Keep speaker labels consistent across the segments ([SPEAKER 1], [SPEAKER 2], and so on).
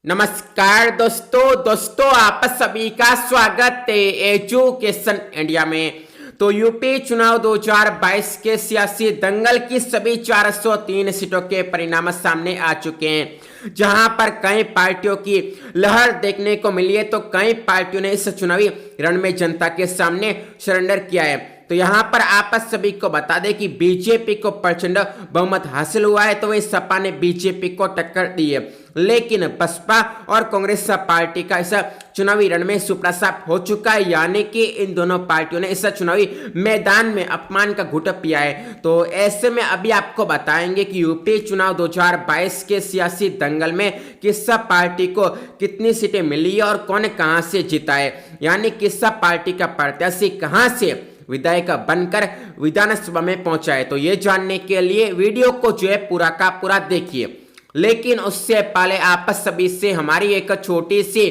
[SPEAKER 1] नमस्कार दोस्तों आप सभी का स्वागत है एजुकेशन इंडिया में। तो यूपी चुनाव 2022 के सियासी दंगल की सभी 403 सीटों के परिणाम सामने आ चुके हैं, जहां पर कई पार्टियों की लहर देखने को मिली है तो कई पार्टियों ने इस चुनावी रण में जनता के सामने सरेंडर किया है। तो यहाँ पर आप सभी को बता दें कि बीजेपी को प्रचंड बहुमत हासिल हुआ है, तो वही सपा ने बीजेपी को टक्कर दी है, लेकिन बसपा और कांग्रेस पार्टी का इस चुनावी रण में सुप्रसाद हो चुका है, यानी कि इन दोनों पार्टियों ने इस चुनावी मैदान में अपमान का घूंट पिया है। तो ऐसे में अभी आपको बताएंगे कि यूपी चुनाव 2022 के सियासी दंगल में किस पार्टी को कितनी सीटें मिली है और कौन कहां से जीता है, यानी किस पार्टी का प्रत्याशी कहां से विधायक बनकर विधानसभा में पहुंचा है। तो ये जानने के लिए वीडियो को जो है पूरा का पूरा देखिए, लेकिन उससे पहले आप सभी से हमारी एक छोटी सी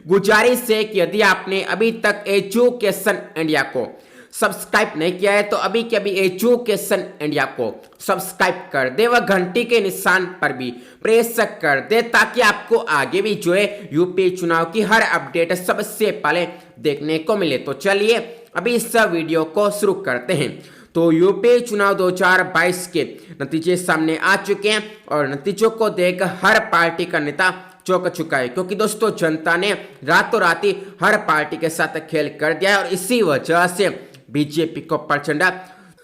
[SPEAKER 1] गुजारिश है कि यदि आपने अभी तक एजुकेशन इंडिया को सब्सक्राइब नहीं किया है तो अभी के अभी एजुकेशन इंडिया को सब्सक्राइब कर दे व घंटी के निशान पर भी प्रेस कर दे, ताकि आपको आगे भी जो है यूपी चुनाव की हर अपडेट सबसे पहले देखने को मिले। तो चलिए अभी इस वीडियो को शुरू करते हैं। तो यूपी चुनाव 2022 के नतीजे सामने आ चुके हैं और नतीजों को देख हर पार्टी का नेता चौंक चुका है, क्योंकि दोस्तों जनता ने रातों रात ही हर पार्टी के साथ खेल कर दिया है और इसी वजह से बीजेपी को प्रचंड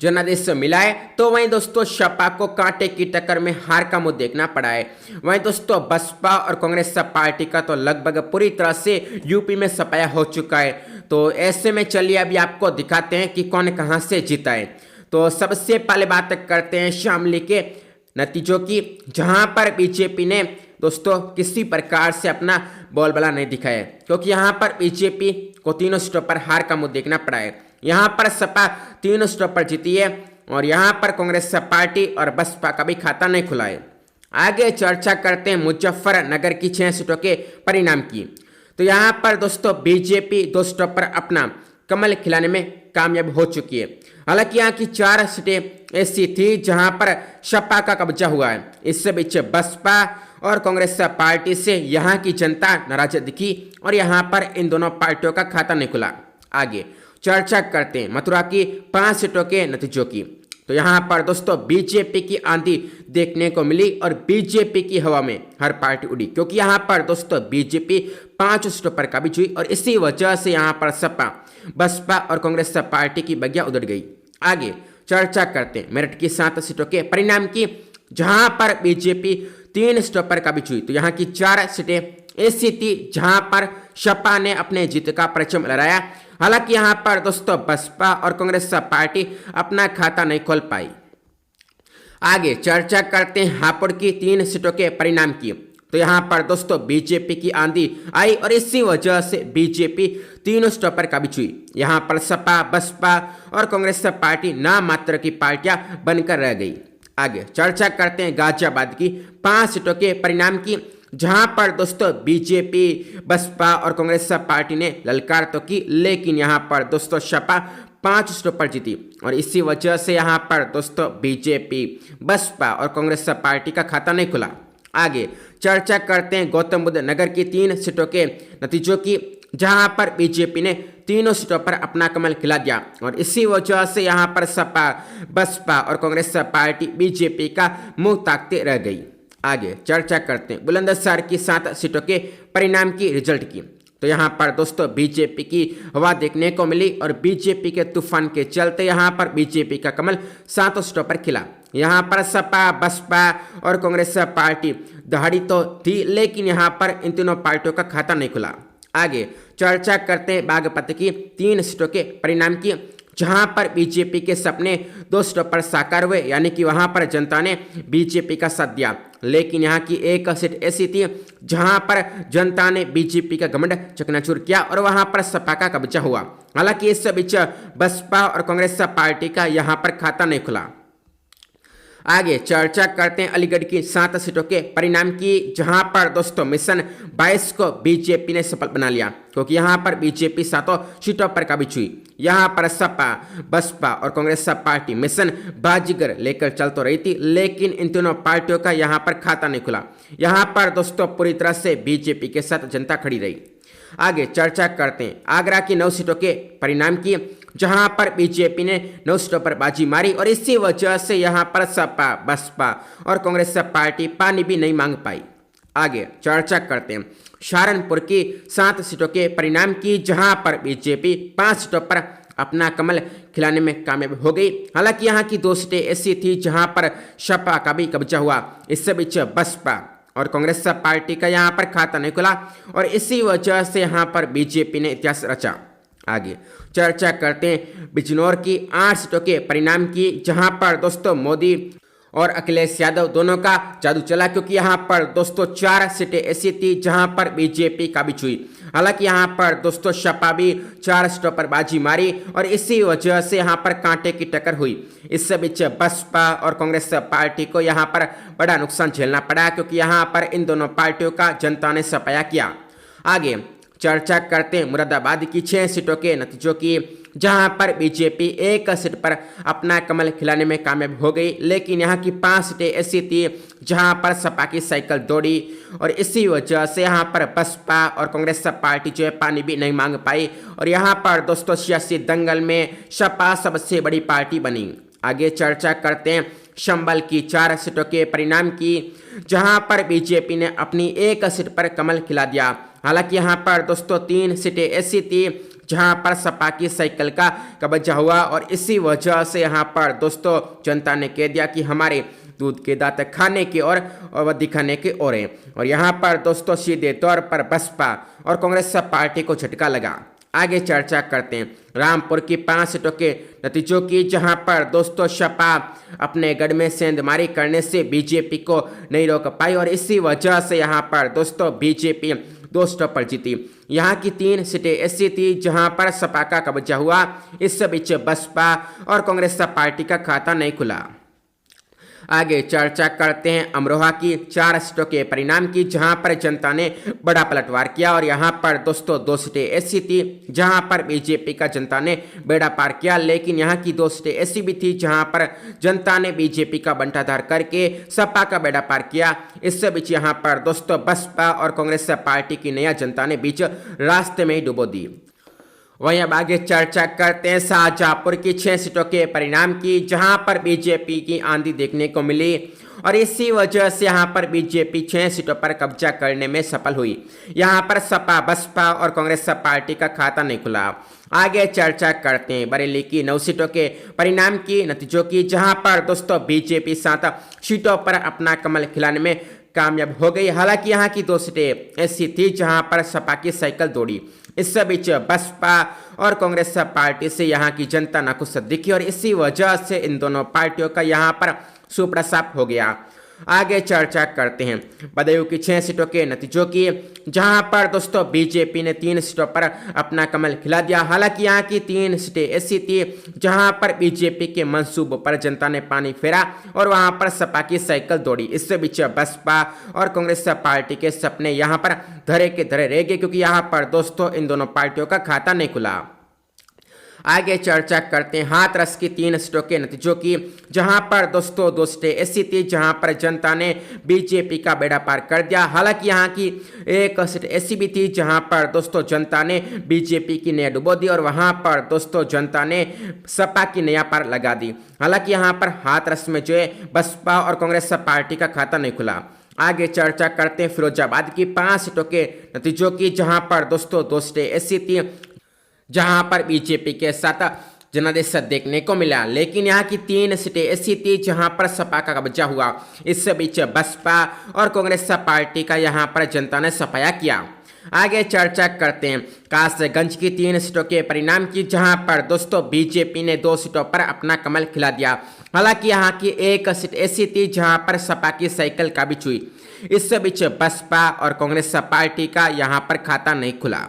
[SPEAKER 1] जनादेश मिला है। तो वहीं दोस्तों सपा को कांटे की टक्कर में हार का मुंह देखना पड़ा है। वहीं दोस्तों बसपा और कांग्रेस पार्टी का तो लगभग पूरी तरह से यूपी में सफाया हो चुका है। तो ऐसे में चलिए अभी आपको दिखाते हैं कि कौन कहां से जीता है। तो सबसे पहले बात करते हैं शामली के नतीजों की, जहां पर बीजेपी ने दोस्तों किसी प्रकार से अपना बोलबाला नहीं दिखाया, क्योंकि यहाँ पर बीजेपी को तीनों सीटों पर हार का मुंह देखना पड़ा है। यहाँ पर सपा तीनों सीटों पर जीती है और यहाँ पर कांग्रेस पार्टी और बसपा का भी खाता नहीं खुला है। आगे चर्चा करते हैं मुजफ्फरनगर की 6 सीटों के परिणाम की। तो यहाँ पर दोस्तों बीजेपी 2 सीटों पर अपना कमल खिलाने में कामयाब हो चुकी है। हालांकि यहाँ की 4 सीटें ऐसी थी जहां पर सपा का कब्जा हुआ है। इससे बीच बसपा और कांग्रेस पार्टी से यहाँ की जनता नाराज दिखी और यहाँ पर इन दोनों पार्टियों का खाता नहीं खुला। आगे चर्चा करते हैं मथुरा की 5 सीटों के नतीजों की। तो यहाँ पर दोस्तों बीजेपी की आंधी देखने को मिली और बीजेपी की हवा में हर पार्टी उड़ी, क्योंकि यहाँ पर दोस्तों बीजेपी 5 सीटों पर काबिज हुई और इसी वजह से यहाँ पर सपा बसपा और कांग्रेस पार्टी की बगिया उधड़ गई। आगे चर्चा करते हैं मेरठ की 7 सीटों के परिणाम की, जहां पर बीजेपी 3 सीटों पर काबिज हुई। तो यहाँ की 4 सीटें ऐसी थी जहां पर सपा ने अपने जीत का परचम लहराया। हालांकि यहाँ पर दोस्तों बसपा और कांग्रेस पार्टी अपना खाता नहीं खोल पाई। आगे चर्चा करते हैं हापुड़ की 3 सीटों के परिणाम की। तो यहाँ पर दोस्तों बीजेपी की आंधी आई और इसी वजह से बीजेपी 3 सीटों पर काबिज हुई। यहाँ पर सपा बसपा और कांग्रेस पार्टी नाम मात्र की पार्टियां बनकर रह गई। आगे चर्चा करते हैं गाजियाबाद की 5 सीटों के परिणाम की, जहां पर दोस्तों बीजेपी बसपा और कांग्रेस पार्टी ने ललकार तो की, लेकिन यहां पर दोस्तों सपा 5 सीटों पर जीती और इसी वजह से यहां पर दोस्तों बीजेपी बसपा और कांग्रेस पार्टी का खाता नहीं खुला। आगे चर्चा करते हैं गौतम बुद्ध नगर की 3 सीटों के नतीजों की, जहां पर बीजेपी ने तीनों सीटों पर अपना कमल खिला दिया और इसी वजह से यहां पर सपा बसपा और कांग्रेस पार्टी बीजेपी का मुंह ताकते रह गई। आगे चर्चा करते हैं बुलंदशहर की 7 सीटों के परिणाम की रिजल्ट की। तो यहाँ पर दोस्तों बीजेपी की हवा देखने को मिली और बीजेपी के तूफान के चलते यहाँ पर बीजेपी का कमल 7 सीटों पर खिला। यहाँ पर सपा बसपा और कांग्रेस पार्टी दहाड़ी तो थी, लेकिन यहाँ पर इन तीनों पार्टियों का खाता नहीं खुला। आगे चर्चा करते हैं बागपत की 3 सीटों के परिणाम की, जहां पर बीजेपी के सपने 2 सीटों पर साकार हुए, यानी कि वहां पर जनता ने बीजेपी का साथ दिया, लेकिन यहाँ की 1 सीट ऐसी थी जहां पर जनता ने बीजेपी का घमंड चकनाचूर किया और वहां पर सपा का कब्जा हुआ। हालांकि इस बीच बसपा और कांग्रेस पार्टी का यहां पर खाता नहीं खुला। आगे चर्चा करते हैं अलीगढ़ की 7 सीटों के परिणाम की, जहां पर दोस्तों मिशन 22 को बीजेपी ने सफल बना लिया, क्योंकि यहां पर बीजेपी 7 सीटों पर काबिज हुई। यहां पर सपा, बसपा और कांग्रेस पार्टी मिशन बाजीगर लेकर चल तो रही थी, लेकिन इन तीनों पार्टियों का यहां पर खाता नहीं खुला। यहां पर दोस्तों पूरी तरह से बीजेपी के साथ जनता खड़ी रही। आगे चर्चा करते हैं आगरा की 9 सीटों के परिणाम की, जहां पर बीजेपी ने 9 सीटों पर बाजी मारी और इसी वजह से यहां पर सपा, बसपा और कांग्रेस पार्टी पानी भी नहीं मांग पाई। आगे चर्चा करते हैं सहारनपुर की 7 सीटों के परिणाम की, जहां पर बीजेपी 5 सीटों पर अपना कमल खिलाने में कामयाब हो गई। हालांकि यहां की 2 सीटें ऐसी थी जहां पर सपा का भी कब्जा हुआ। इससे बीच बसपा और कांग्रेस पार्टी का यहां पर खाता नहीं खुला और इसी वजह से यहां पर बीजेपी ने इतिहास रचा। आगे चर्चा करते हैं बिजनौर की 8 सीटों के परिणाम की, जहां पर दोस्तों मोदी और अखिलेश यादव दोनों का जादू चला, क्योंकि यहां पर दोस्तों 4 सीटें ऐसी थी जहां पर बीजेपी काबिज हुई। हालांकि यहां पर दोस्तों सपा भी 4 सीटों पर बाजी मारी और इसी वजह से यहां पर कांटे की टक्कर हुई। इससे बीच बसपा और कांग्रेस पार्टी को यहां पर बड़ा नुकसान झेलना पड़ा, क्योंकि यहां पर इन दोनों पार्टियों का जनता ने सफाया किया। आगे चर्चा करते हैं मुरादाबाद की 6 सीटों के नतीजों की, जहां पर बीजेपी 1 सीट पर अपना कमल खिलाने में कामयाब हो गई, लेकिन यहां की 5 सीटें ऐसी थी जहां पर सपा की साइकिल दौड़ी और इसी वजह से यहां पर बसपा और कांग्रेस पार्टी जो है पानी भी नहीं मांग पाई और यहां पर दोस्तों सियासी दंगल में सपा सबसे बड़ी पार्टी बनी। आगे चर्चा करते हैं संभल की 4 सीटों के परिणाम की, जहां पर बीजेपी ने अपनी 1 सीट पर कमल खिला दिया। हालांकि यहां पर दोस्तों 3 सीटें ऐसी थी जहां पर सपा की साइकिल का कब्जा हुआ और इसी वजह से यहां पर दोस्तों जनता ने कह दिया कि हमारे दूध के दांत खाने की और वह दिखाने की ओर है। और यहां पर दोस्तों सीधे तौर पर बसपा और कांग्रेस पार्टी को झटका लगा। आगे चर्चा करते हैं रामपुर की 5 सीटों के नतीजों की, जहां पर दोस्तों सपा अपने गढ़ में सेंधमारी करने से बीजेपी को नहीं रोक पाई और इसी वजह से यहां पर दोस्तों बीजेपी 2 सीटों पर जीती। यहां की 3 सीटें ऐसी थी जहां पर सपा का कब्जा हुआ। इस बीच बसपा और कांग्रेस पार्टी का खाता नहीं खुला। आगे चर्चा करते हैं अमरोहा की 4 सीटों के परिणाम की, जहां पर जनता ने बड़ा पलटवार किया और यहां पर दोस्तों 2 सीटें ऐसी थी जहां पर बीजेपी का जनता ने बेड़ा पार किया, लेकिन यहां की 2 सीटें ऐसी भी थी जहां पर जनता ने बीजेपी का बंटाधार करके सपा का बेड़ा पार किया। इससे बीच यहां पर दोस्तों बसपा और कांग्रेस पार्टी की नया जनता ने बीच रास्ते में ही डुबो दी। वहीं अब आगे चर्चा करते हैं शाहजहांपुर की 6 सीटों के परिणाम की, जहां पर बीजेपी की आंधी देखने को मिली और इसी वजह से यहां पर बीजेपी 6 सीटों पर कब्जा करने में सफल हुई। यहां पर सपा, बसपा और कांग्रेस पार्टी का खाता नहीं खुला। आगे चर्चा करते हैं बरेली की 9 सीटों के परिणाम की नतीजों की, जहां पर दोस्तों बीजेपी 7 सीटों पर अपना कमल खिलाने में कामयाब हो गई। हालांकि यहां की 2 सीटें ऐसी थी जहां पर सपा की साइकिल दौड़ी। इस बीच बसपा और कांग्रेस पार्टी से यहां की जनता नाखुश दिखी और इसी वजह से इन दोनों पार्टियों का यहां पर सुपड़ा साफ हो गया। आगे चर्चा करते हैं बदायूं की 6 सीटों के नतीजों की, जहां पर दोस्तों बीजेपी ने 3 सीटों पर अपना कमल खिला दिया। हालांकि यहां की 3 सीटें ऐसी थी जहां पर बीजेपी के मंसूबों पर जनता ने पानी फेरा और वहां पर सपा की साइकिल दौड़ी। इससे बीच बसपा और कांग्रेस पार्टी के सपने यहां पर धरे के धरे रह गए, क्योंकि यहां पर दोस्तों इन दोनों पार्टियों का खाता नहीं खुला। आगे चर्चा करते हैं हाथरस की 3 सीटों के नतीजों की, जहां पर दोस्तों 2 सीटें ऐसी थी जहां पर जनता ने बीजेपी का बेड़ा पार कर दिया। हालांकि यहां की 1 सीट ऐसी भी थी जहां पर दोस्तों जनता ने बीजेपी की नया डुबो दी और वहां पर दोस्तों जनता ने सपा की नया पार लगा दी। हालांकि यहां पर हाथरस में जो है बसपा और कांग्रेस पार्टी का खाता नहीं खुला। आगे चर्चा करते हैं फिरोजाबाद की 5 सीटों के नतीजों की, जहां पर दोस्तों 2 सीटें ऐसी थी जहां पर बीजेपी के साथ जनादेश देखने को मिला, लेकिन यहां की 3 सीटें ऐसी थी जहां पर सपा का कब्जा हुआ। इस बीच बसपा और कांग्रेस पार्टी का यहां पर जनता ने सफाया किया। आगे चर्चा करते हैं कासगंज की 3 सीटों के परिणाम की, जहां पर दोस्तों बीजेपी ने 2 सीटों पर अपना कमल खिला दिया। हालांकि यहां की 1 सीट ऐसी थी जहां पर सपा की साइकिल काबिज हुई। इस बीच बसपा और कांग्रेस पार्टी का यहां पर खाता नहीं खुला।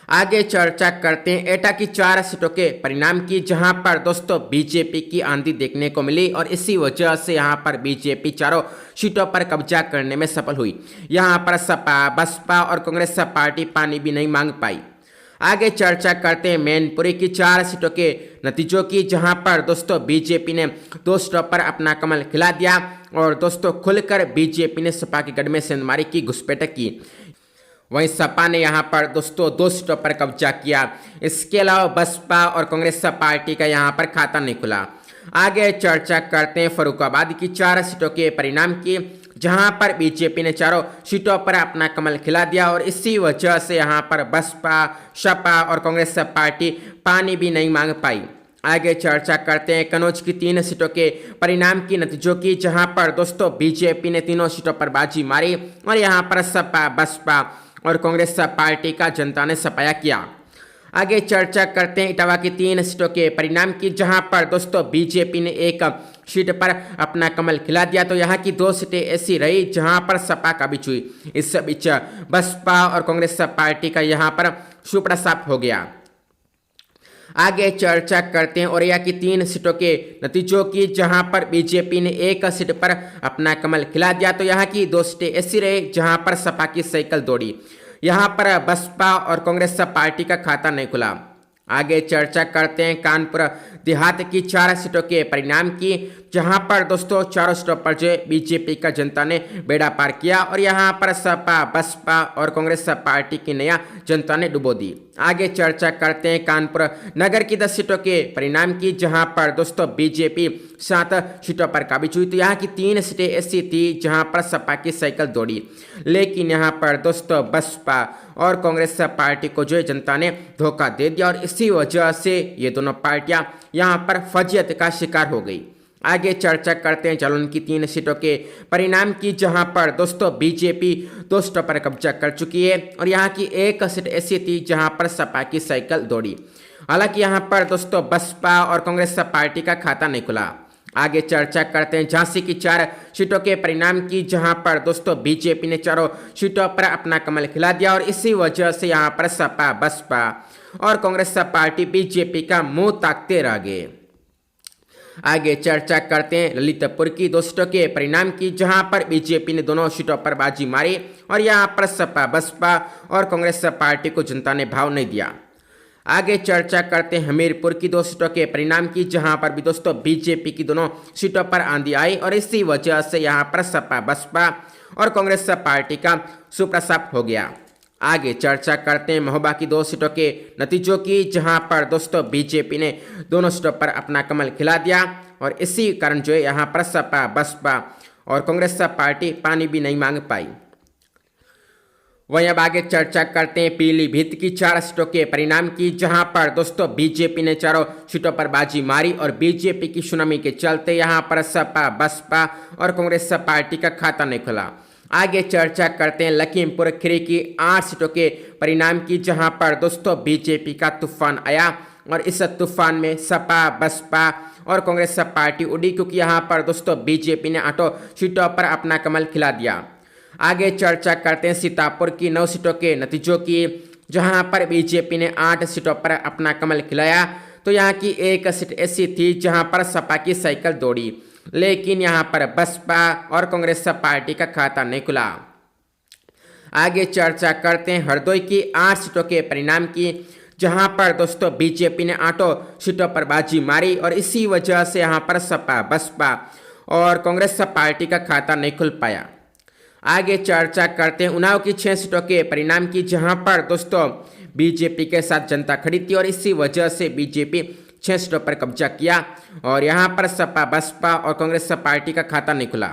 [SPEAKER 1] आगे चर्चा करते हैं एटा की 4 सीटों के परिणाम की, जहां पर दोस्तों बीजेपी की आंधी देखने को मिली और इसी वजह से यहां पर बीजेपी चारों सीटों पर कब्जा करने में सफल हुई। यहां पर सपा, बसपा और कांग्रेस पार्टी पानी भी नहीं मांग पाई। आगे चर्चा करते हैं मैनपुरी की 4 सीटों के नतीजों की, जहां पर दोस्तों बीजेपी ने 2 सीटों पर अपना कमल खिला दिया और दोस्तों खुलकर बीजेपी ने सपा के गढ़ में सेंधमारी की घुसपैठ की। वहीं सपा ने यहां पर दोस्तों 2 सीटों पर कब्जा किया। इसके अलावा बसपा और कांग्रेस पार्टी का यहां पर खाता नहीं खुला। आगे चर्चा करते हैं फर्रुखाबाद की 4 सीटों के परिणाम की, जहां पर बीजेपी ने चारों सीटों पर अपना कमल खिला दिया और इसी वजह से यहां पर बसपा, सपा और कांग्रेस पार्टी पानी भी नहीं मांग पाई। आगे चर्चा करते हैं कन्नौज की 3 सीटों के परिणाम की नतीजों की, जहां पर दोस्तों बीजेपी ने तीनों सीटों पर बाजी मारी और यहां पर सपा, बसपा और कांग्रेस पार्टी का जनता ने सफाया किया। आगे चर्चा करते हैं इटावा की 3 सीटों के परिणाम की, जहां पर दोस्तों बीजेपी ने 1 सीट पर अपना कमल खिला दिया तो यहां की 2 सीटें ऐसी रही जहां पर सपा काबिज हुई। इस बीच बसपा और कांग्रेस पार्टी का यहां पर सुपड़ा साफ हो गया। आगे चर्चा करते हैं औरैया की 3 सीटों के नतीजों की, जहां पर बीजेपी ने 1 सीट पर अपना कमल खिला दिया तो यहां की 2 सीटें ऐसी रही जहां पर सपा की साइकिल दौड़ी। यहां पर बसपा और कांग्रेस पार्टी का खाता नहीं खुला। आगे चर्चा करते हैं कानपुर देहात की 4 सीटों के परिणाम की, जहां पर दोस्तों चारों सीटों पर जो बीजेपी का जनता ने बेड़ा पार किया और यहां पर सपा, बसपा और कांग्रेस पार्टी की नया जनता ने डुबो दी। आगे चर्चा करते हैं कानपुर नगर की 10 सीटों के परिणाम की, जहां पर दोस्तों बीजेपी 7 सीटों पर काबिज हुई तो यहाँ की 3 सीटें ऐसी थी जहां पर सपा की साइकिल दौड़ी, लेकिन यहाँ पर दोस्तों बसपा और कांग्रेस पार्टी को जो जनता ने धोखा दे दिया और इसी वजह से ये दोनों पार्टियां यहाँ पर फजियत का शिकार हो गई। आगे चर्चा करते हैं जालौन की 3 सीटों के परिणाम की, जहां पर दोस्तों बीजेपी 2 सीटों पर कब्जा कर चुकी है और यहाँ की 1 सीट ऐसी थी जहां पर सपा की साइकिल दौड़ी। हालांकि यहाँ पर दोस्तों बसपा और कांग्रेस पार्टी का खाता नहीं खुला। आगे चर्चा करते हैं झांसी की 4 सीटों के परिणाम की, जहां पर दोस्तों बीजेपी ने चारों सीटों पर अपना कमल खिला दिया और इसी वजह से यहाँ पर सपा, बसपा और कांग्रेस पार्टी बीजेपी का मुंह ताकते रह गए। आगे चर्चा करते हैं ललितपुर की 2 सीटों के परिणाम की, जहां पर बीजेपी ने दोनों सीटों पर बाजी मारी और यहां पर सपा, बसपा और कांग्रेस पार्टी को जनता ने भाव नहीं दिया। आगे चर्चा करते हैं हमीरपुर की 2 सीटों के परिणाम की, जहां पर भी दोस्तों बीजेपी की दोनों सीटों पर आंधी आई और इसी वजह से यहां पर सपा, बसपा और कांग्रेस पार्टी का सुप्रसाप हो गया। आगे चर्चा करते हैं महोबा की 2 सीटों के नतीजों की, जहां पर दोस्तों बीजेपी ने दोनों सीटों पर अपना कमल खिला दिया और इसी कारण जो है यहाँ पर सपा, बसपा और कांग्रेस पार्टी पानी भी नहीं मांग पाई। वहीं अब आगे चर्चा करते हैं पीलीभीत की 4 सीटों के परिणाम की, जहां पर दोस्तों बीजेपी ने चारों सीटों पर बाजी मारी और बीजेपी की सुनामी के चलते यहां पर सपा, बसपा और कांग्रेस पार्टी का खाता नहीं खुला। आगे चर्चा करते हैं लखीमपुर खीरी की 8 सीटों के परिणाम की, जहां पर दोस्तों बीजेपी का तूफान आया और इस तूफान में सपा, बसपा और कांग्रेस पार्टी उड़ी, क्योंकि यहां पर दोस्तों बीजेपी ने 8 सीटों पर अपना कमल खिला दिया। आगे चर्चा करते हैं सीतापुर की 9 सीटों के नतीजों की, जहां पर बीजेपी ने 8 सीटों पर अपना कमल खिलाया तो यहाँ की 1 सीट ऐसी थी जहां पर सपा की साइकिल दौड़ी, लेकिन यहाँ पर बसपा और कांग्रेस पार्टी का खाता नहीं खुला। आगे चर्चा करते हैं हरदोई की 8 सीटों के परिणाम की, जहां पर दोस्तों बीजेपी ने 8 सीटों पर बाजी मारी और इसी वजह से यहाँ पर सपा, बसपा और कांग्रेस पार्टी का खाता नहीं खुल पाया। आगे चर्चा करते हैं उन्नाव की 6 सीटों के परिणाम की, जहां पर दोस्तों बीजेपी के साथ जनता खड़ी थी और इसी वजह से बीजेपी 6 सीटों पर कब्जा किया और यहां पर सपा, बसपा और कांग्रेस पार्टी का खाता नहीं खुला।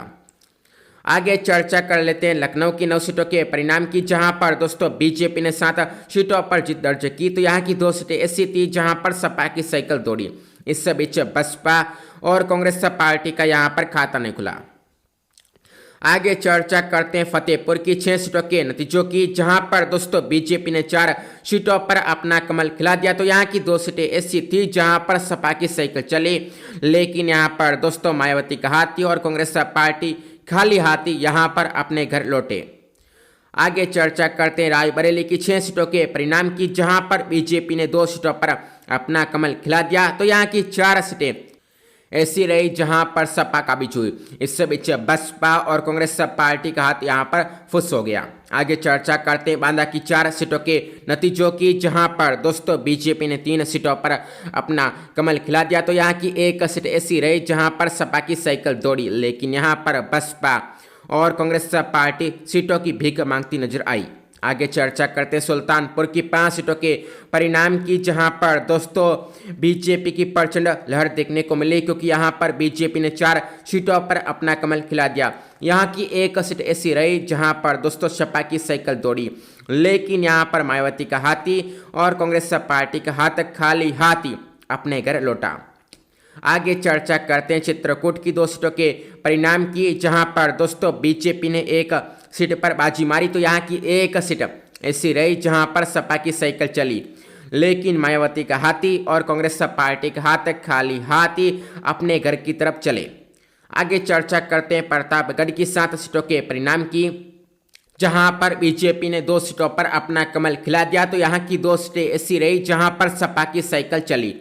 [SPEAKER 1] आगे चर्चा कर लेते हैं लखनऊ की 9 सीटों के परिणाम की, जहां पर दोस्तों बीजेपी ने 7 सीटों पर जीत दर्ज की तो यहाँ की 2 सीटें ऐसी थी जहां पर सपा की साइकिल दौड़ी। इस बीच बसपा और कांग्रेस पार्टी का यहाँ पर खाता नहीं खुला। आगे चर्चा करते हैं फतेहपुर की 6 सीटों के नतीजों की, जहां पर दोस्तों बीजेपी ने 4 सीटों पर अपना कमल खिला दिया तो यहाँ की 2 सीटें ऐसी थी जहां पर सपा की साइकिल चली, लेकिन यहाँ पर दोस्तों मायावती का हाथी और कांग्रेस पार्टी खाली हाथी यहाँ पर अपने घर लौटे। आगे चर्चा करते हैं रायबरेली की 6 सीटों के परिणाम की, जहां पर बीजेपी ने 2 सीटों पर अपना कमल खिला दिया तो यहां की 4 सीटें ऐसी रही जहां पर सपा काबिज हुई। इस बीच बसपा और कांग्रेस पार्टी का हाथ यहां पर फुस हो गया। आगे चर्चा करते हैं बांदा की 4 सीटों के नतीजों की, जहां पर दोस्तों बीजेपी ने 3 सीटों पर अपना कमल खिला दिया तो यहां की 1 सीट ऐसी रही जहां पर सपा की साइकिल दौड़ी, लेकिन यहां पर बसपा और कांग्रेस पार्टी सीटों की भीख मांगती नजर आई। आगे चर्चा करते सुल्तानपुर की 5 सीटों के परिणाम की, जहां पर दोस्तों बीजेपी की प्रचंड लहर देखने को मिली, क्योंकि यहां पर बीजेपी ने 4 सीटों पर अपना कमल खिला दिया। यहां की 1 सीट ऐसी रही जहां पर दोस्तों सपा की साइकिल दौड़ी, लेकिन यहां पर मायावती का हाथी और कांग्रेस पार्टी का हाथ खाली हाथी अपने घर लौटा। आगे चर्चा करते हैं चित्रकूट की 2 सीटों के परिणाम की, जहां पर दोस्तों बीजेपी ने 1 सीट पर बाजी मारी तो यहां की 1 सीट ऐसी रही जहां पर सपा की साइकिल चली, लेकिन मायावती का हाथी और कांग्रेस पार्टी का हाथ खाली हाथी अपने घर की तरफ चले। आगे चर्चा करते हैं प्रतापगढ़ की 7 सीटों के परिणाम की, जहां पर बीजेपी ने 2 सीटों पर अपना कमल खिला दिया तो यहां की 2 सीटें ऐसी रही जहां पर सपा की साइकिल चली,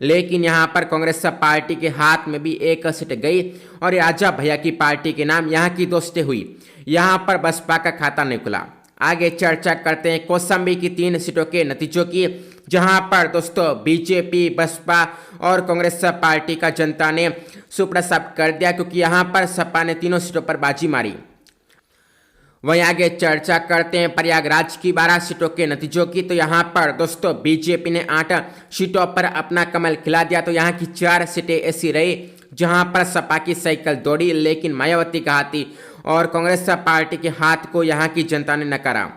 [SPEAKER 1] लेकिन यहां पर कांग्रेस पार्टी के हाथ में भी 1 सीट गई और राजा भैया की पार्टी के नाम यहां की 2 सीटें हुई। यहां पर बसपा का खाता नहीं खुला। आगे चर्चा करते हैं कौशाम्बी की 3 सीटों के नतीजों की, जहां पर दोस्तों बीजेपी, बसपा और कांग्रेस पार्टी का जनता ने सुप्रसाद कर दिया, क्योंकि यहां पर सपा ने 3 सीटों पर बाजी मारी। वहीं आगे चर्चा करते हैं प्रयागराज की 12 सीटों के नतीजों की, तो यहाँ पर दोस्तों बीजेपी ने 8 सीटों पर अपना कमल खिला दिया तो यहाँ की 4 सीटें ऐसी रही जहाँ पर सपा की साइकिल दौड़ी, लेकिन मायावती का हाथी और कांग्रेस पार्टी के हाथ को यहाँ की जनता ने नकारा।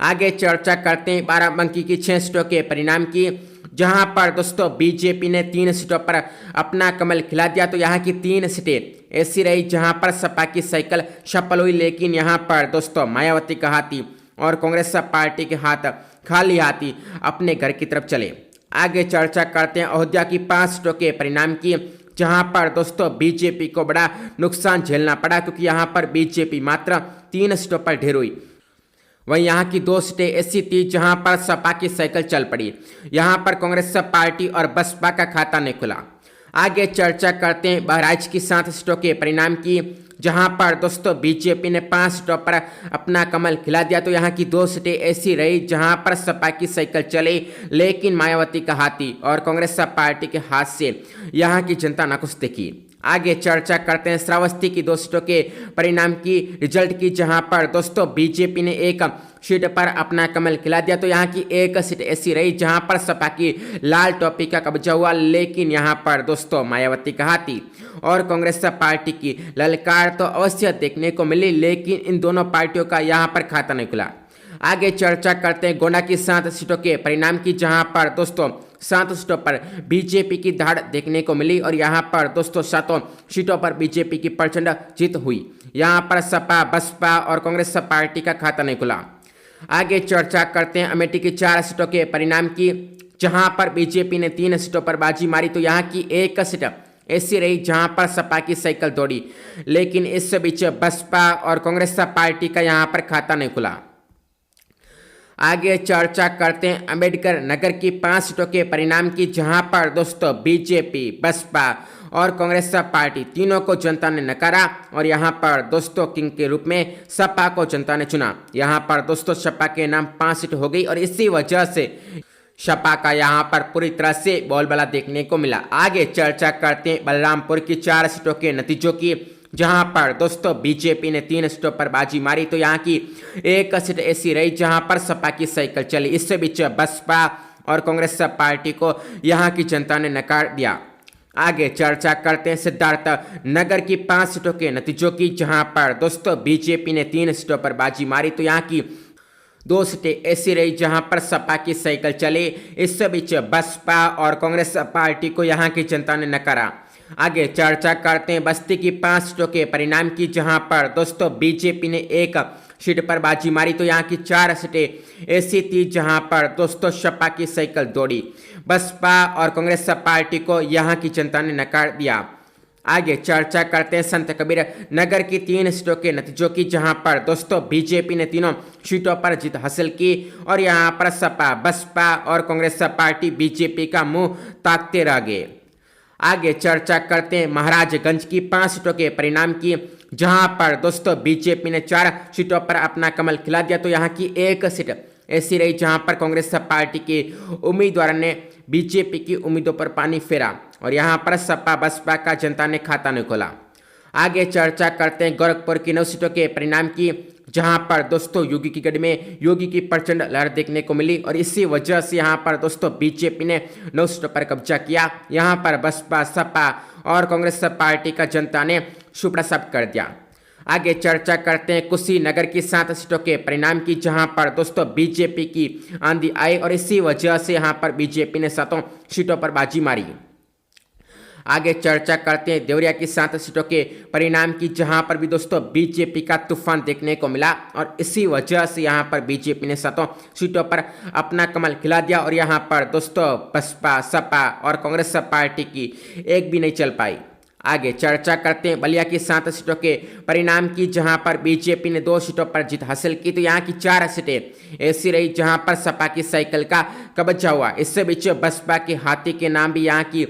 [SPEAKER 1] आगे चर्चा करते हैं बाराबंकी की 6 सीटों के परिणाम की, जहां पर दोस्तों बीजेपी ने 3 सीटों पर अपना कमल खिला दिया तो यहां की 3 सीटें ऐसी रही जहां पर सपा की साइकिल सफल हुई, लेकिन यहां पर दोस्तों मायावती का हाथी और कांग्रेस पार्टी के हाथ खाली हाथी अपने घर की तरफ चले। आगे चर्चा करते हैं अयोध्या की 5 सीटों के परिणाम की, जहां पर दोस्तों बीजेपी को बड़ा नुकसान झेलना पड़ा, क्योंकि यहां पर बीजेपी मात्र 3 सीटों पर ढेर हुई। वहीं यहाँ की 2 सीटें ऐसी थी जहां पर सपा की साइकिल चल पड़ी। यहां पर कांग्रेस पार्टी और बसपा का खाता नहीं खुला। आगे चर्चा करते हैं बहराइच की 7 सीटों के परिणाम की, जहां पर दोस्तों बीजेपी ने 5 सीटों पर अपना कमल खिला दिया तो यहाँ की 2 सीटें ऐसी रही जहां पर सपा की साइकिल चली, लेकिन मायावती का हाथी और कांग्रेस पार्टी के हाथ से यहाँ की जनता नाखुश दिखी। आगे चर्चा करते हैं श्रावस्ती की 2 सीटों के परिणाम की रिजल्ट की, जहां पर दोस्तों बीजेपी ने 1 सीट पर अपना कमल खिला दिया तो यहाँ की 1 सीट ऐसी रही जहां पर सपा की लाल टोपी का कब्जा हुआ, लेकिन यहां पर दोस्तों मायावती का हाथी और कांग्रेस पार्टी की ललकार तो अवश्य देखने को मिली, लेकिन इन दोनों पार्टियों का यहाँ पर खाता नहीं खुला। आगे चर्चा करते हैं गोंडा की 7 सीटों के परिणाम की, जहां पर दोस्तों 7 सीटों पर बीजेपी की धाड़ देखने को मिली और यहां पर दोस्तों 7 सीटों पर बीजेपी की प्रचंड जीत हुई। यहां पर सपा, बसपा और कांग्रेस पार्टी का खाता नहीं खुला। आगे चर्चा करते हैं अमेठी की 4 सीटों के परिणाम की, जहां पर बीजेपी ने 3 सीटों पर बाजी मारी तो यहाँ की 1 सीट ऐसी रही जहां पर सपा की साइकिल दौड़ी, लेकिन इस बीच बसपा और कांग्रेस पार्टी का यहाँ पर खाता नहीं खुला। आगे चर्चा करते हैं अंबेडकर नगर की 5 सीटों के परिणाम की, जहां पर दोस्तों बीजेपी, बसपा और कांग्रेस पार्टी तीनों को जनता ने नकारा और यहां पर दोस्तों किंग के रूप में सपा को जनता ने चुना। यहां पर दोस्तों सपा के नाम 5 सीट हो गई और इसी वजह से सपा का यहां पर पूरी तरह से बोलबाला देखने को मिला। आगे चर्चा करते हैं बलरामपुर की 4 सीटों के नतीजों की, जहां पर दोस्तों बीजेपी ने 3 सीटों पर बाजी मारी तो यहाँ की 1 सीट ऐसी रही जहां पर सपा की साइकिल चली। इससे बीच बसपा और कांग्रेस पार्टी को यहाँ की जनता ने नकार दिया। आगे चर्चा करते हैं सिद्धार्थ नगर की 5 सीटों के नतीजों की, जहां पर दोस्तों बीजेपी ने 3 सीटों पर बाजी मारी तो यहाँ की 2 सीटें ऐसी रही जहां पर सपा की साइकिल चली। इस बीच बसपा और कांग्रेस पार्टी को यहाँ की जनता ने नकारा। आगे चर्चा करते हैं बस्ती की 5 सीटों के परिणाम की, जहां पर दोस्तों बीजेपी ने 1 सीट पर बाजी मारी तो यहाँ की 4 सीटें ऐसी थी जहां पर दोस्तों सपा की साइकिल दौड़ी। बसपा और कांग्रेस पार्टी को यहाँ की जनता ने नकार दिया। आगे चर्चा करते हैं संत कबीर नगर की 3 सीटों के नतीजों की, जहां पर दोस्तों बीजेपी ने तीनों सीटों पर जीत हासिल की और यहाँ पर सपा बसपा और कांग्रेस पार्टी बीजेपी का मुंह ताकते रह गए। आगे चर्चा करते हैं महाराजगंज की 5 सीटों के परिणाम की, जहां पर दोस्तों बीजेपी ने 4 सीटों पर अपना कमल खिला दिया। तो यहाँ की एक सीट ऐसी रही जहां पर कांग्रेस पार्टी के उम्मीदवार ने बीजेपी की उम्मीदों पर पानी फेरा और यहां पर सपा बसपा का जनता ने खाता नहीं खोला। आगे चर्चा करते हैं गोरखपुर की 9 सीटों के परिणाम की, जहां पर दोस्तों योगी की गढ़ में योगी की प्रचंड लहर देखने को मिली और इसी वजह से यहां पर दोस्तों बीजेपी ने 9 सीटों पर कब्जा किया। यहां पर बसपा सपा और कांग्रेस पार्टी का जनता ने सुप्रसाद कर दिया। आगे चर्चा करते हैं कुशीनगर की 7 सीटों के परिणाम की, जहां पर दोस्तों बीजेपी की आंधी आई और इसी वजह से यहां पर बीजेपी ने 7 सीटों पर बाजी मारी। आगे चर्चा करते हैं देवरिया की 7 सीटों के परिणाम की, जहां पर भी दोस्तों बीजेपी का तूफान देखने को मिला और इसी वजह से यहां पर बीजेपी ने 7 सीटों पर अपना कमल खिला दिया और यहां पर दोस्तों बसपा सपा और कांग्रेस पार्टी की एक भी नहीं चल पाई। आगे चर्चा करते हैं बलिया की 7 सीटों के परिणाम की, जहां पर बीजेपी ने 2 सीटों पर जीत हासिल की। तो यहाँ की 4 सीटें ऐसी रही जहां पर सपा की साइकिल का कब्जा हुआ। इससे बीच बसपा के हाथी के नाम भी यहाँ की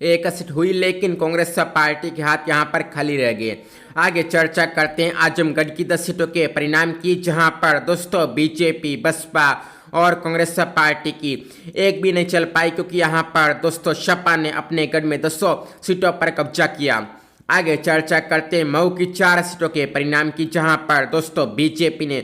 [SPEAKER 1] एक सीट हुई, लेकिन कांग्रेस पार्टी के हाथ यहां पर खाली रह गए। आगे चर्चा करते हैं आजमगढ़ की 10 सीटों के परिणाम की, जहां पर दोस्तों बीजेपी बसपा और कांग्रेस पार्टी की एक भी नहीं चल पाई, क्योंकि यहां पर दोस्तों सपा ने अपने गढ़ में 200 सीटों पर कब्जा किया। आगे चर्चा करते हैं मऊ की 4 सीटों के परिणाम की, जहां पर दोस्तों बीजेपी ने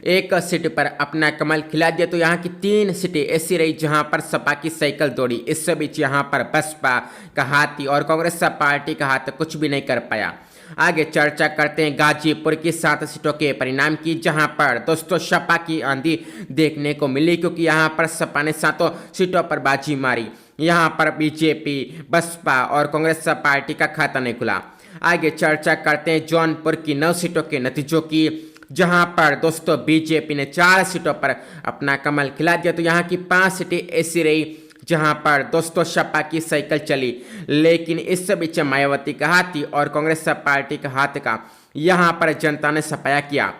[SPEAKER 1] 1 सीट पर अपना कमल खिला दिया। तो यहाँ की 3 सीटें ऐसी रही जहां पर सपा की साइकिल दौड़ी। इस बीच यहां पर बसपा का हाथी और कांग्रेस पार्टी का हाथ कुछ भी नहीं कर पाया। आगे चर्चा करते हैं गाजीपुर की 7 सीटों के परिणाम की, जहां पर दोस्तों सपा की आंधी देखने को मिली, क्योंकि यहां पर सपा ने 7 सीटों पर बाजी मारी। यहां पर बीजेपी बसपा और कांग्रेस पार्टी का खाता नहीं खुला। आगे चर्चा करते हैं जौनपुर की 9 सीटों के नतीजों की, जहां पर दोस्तों बीजेपी ने 4 सीटों पर अपना कमल खिला दिया। तो यहाँ की 5 सीटें ऐसी रही जहां पर दोस्तों सपा की साइकिल चली, लेकिन इस बीच मायावती का हाथी और कांग्रेस पार्टी का हाथ का यहां पर जनता ने सफाया किया।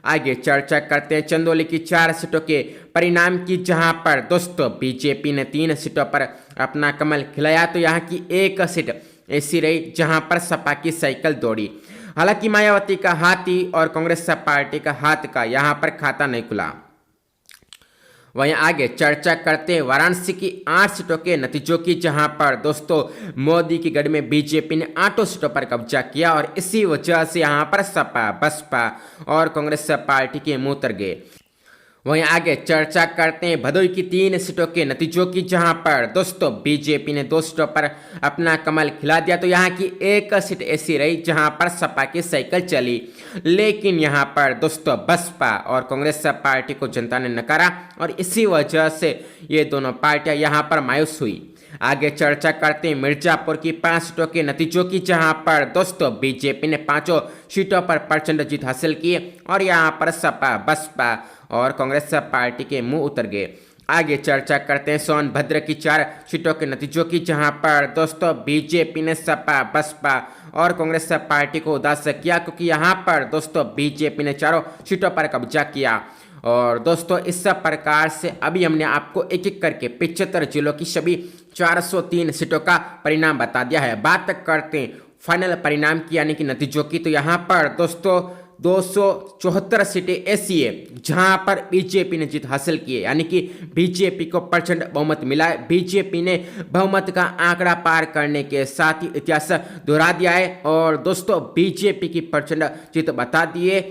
[SPEAKER 1] आगे चर्चा करते हैं चंदौली की 4 सीटों के परिणाम की, जहां पर दोस्तों बीजेपी ने 3 सीटों पर अपना कमल खिलाया। तो यहाँ की 1 सीट ऐसी रही जहां पर सपा की साइकिल दौड़ी। हालांकि मायावती का हाथी और कांग्रेस पार्टी का हाथ का यहां पर खाता नहीं खुला। वहीं आगे चर्चा करते हैं वाराणसी की 8 सीटों के नतीजों की, जहां पर दोस्तों मोदी की गढ़ में बीजेपी ने 8 सीटों पर कब्जा किया और इसी वजह से यहां पर सपा बसपा और कांग्रेस पार्टी के मुंह उतर गए। वहीं आगे चर्चा करते हैं भदोही की 3 सीटों के नतीजों की, जहां पर दोस्तों बीजेपी ने 2 सीटों पर अपना कमल खिला दिया। तो यहाँ की 1 सीट ऐसी रही जहां पर सपा की साइकिल चली, लेकिन यहां पर दोस्तों बसपा और कांग्रेस पार्टी को जनता ने नकारा और इसी वजह से ये दोनों पार्टियां यहां पर मायूस हुई। आगे चर्चा करते हैं मिर्जापुर की 5 सीटों के नतीजों की, जहां पर दोस्तों बीजेपी ने 5 सीटों पर प्रचंड जीत हासिल की और यहां पर सपा बसपा और कांग्रेस पार्टी के मुंह उतर गए। आगे चर्चा करते हैं सोनभद्र की 4 सीटों के नतीजों की, जहां पर दोस्तों बीजेपी ने सपा बसपा और कांग्रेस पार्टी को उदास किया, क्योंकि यहां पर दोस्तों बीजेपी ने 4 सीटों पर कब्जा किया। और दोस्तों इस प्रकार से अभी हमने आपको एक एक करके 75 जिलों की सभी 403 सीटों का परिणाम बता दिया है। बात करते हैं फाइनल परिणाम की यानी कि नतीजों की, तो यहाँ पर दोस्तों 274 सीटें ऐसी है जहां पर बीजेपी ने जीत हासिल की है, यानी कि बीजेपी को प्रचंड बहुमत मिला है। बीजेपी ने बहुमत का आंकड़ा पार करने के साथ ही इतिहास दोहरा दिया है और दोस्तों बीजेपी की प्रचंड जीत बता दी है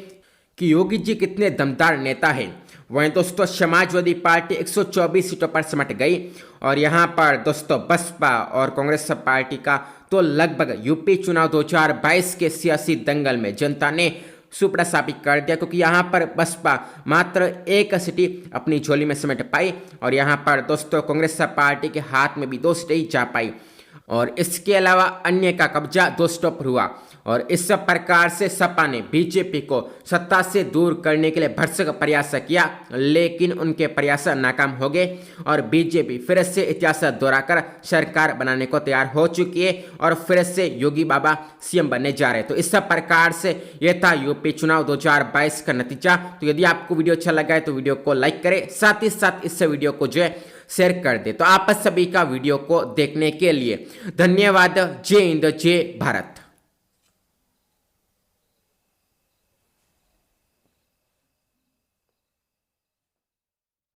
[SPEAKER 1] कि योगी जी कितने दमदार नेता हैं। वहीं दोस्तों समाजवादी पार्टी 124 सीटों पर सिमट गई और यहाँ पर दोस्तों बसपा और कांग्रेस पार्टी का तो लगभग यूपी चुनाव 2022 के सियासी दंगल में जनता ने सुपड़ा साबित कर दिया, क्योंकि यहाँ पर बसपा मात्र 1 सीट अपनी झोली में समेट पाई और यहाँ पर दोस्तों कांग्रेस पार्टी के हाथ में भी 2 सीटें ही जा पाई और इसके अलावा अन्य का कब्जा 2 सीटों पर हुआ। और इस प्रकार से सपा ने बीजेपी को सत्ता से दूर करने के लिए भरसक प्रयास किया, लेकिन उनके प्रयास नाकाम हो गए और बीजेपी फिर से इतिहास दोहराकर सरकार बनाने को तैयार हो चुकी है और फिर से योगी बाबा सीएम बनने जा रहे हैं। तो इस प्रकार से यह था यूपी चुनाव 2022 का नतीजा। तो यदि आपको वीडियो अच्छा लगा है तो वीडियो को लाइक करें, साथ ही साथ इस वीडियो को जो है शेयर कर दे। तो आप सभी का वीडियो को देखने के लिए धन्यवाद। जय हिंद, जय भारत।